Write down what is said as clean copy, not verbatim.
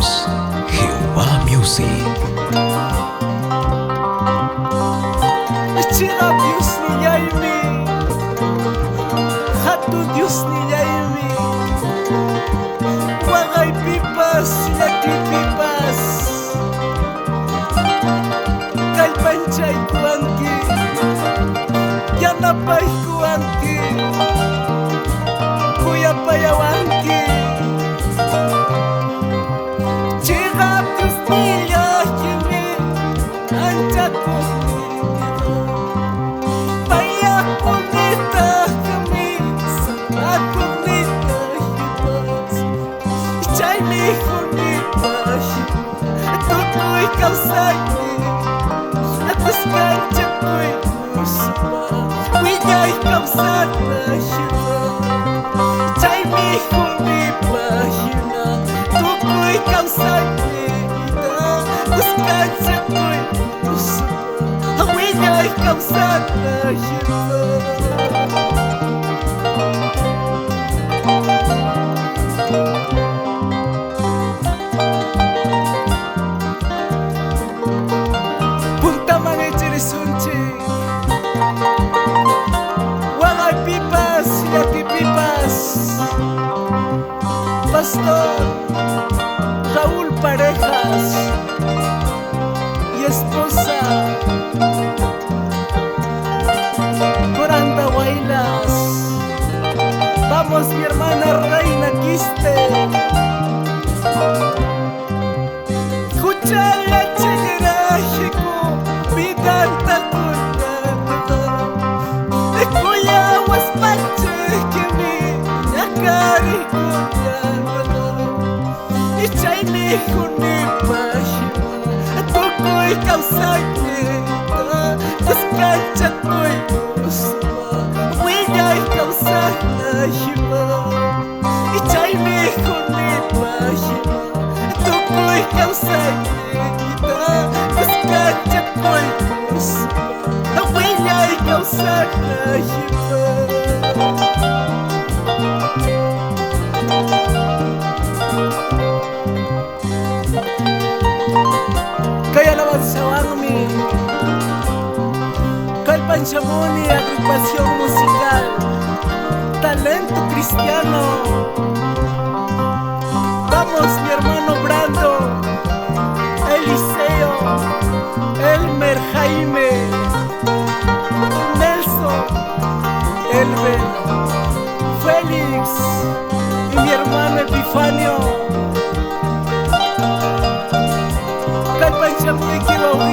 Escuchamos Jehová Music. Chira Dios ni yaimi, hatu Dios ni yaimi. Wagay pipas, yaki pipas. Kalpanchay kuanki, yanapay kuanki, kuyapayawanki. Chira Dios ni yaimi, anchaku. Kausai, atas kancha koi usma, wigay kausata shina, chay mi humi pahina, tu koi kausai ita, atas kancha koi usma, wigay kausata shina. Pastor Raúl Parejas y esposa Coranda Huaylas. Vamos, mi hermana Reina Quiste. Escucha la chigarajico, vidanta curta. Escuya huaspache que mi yakarico. Chay mi huni pahina, tu koi kausai ita, descancha koi usma, wigay kausai shima. Chay mi huni pahina, tu koi kausai ita, descancha koi usma, wigay kausai shima. Kaya alabanzawangmi Kalpanchamuni, agrupación musical, talento cristiano. Vamos, mi hermano Brando, Eliseo, Elmer Jaime, Nelson, Elben, Félix y mi hermano Epifanio. Kalpanchamuni kibawi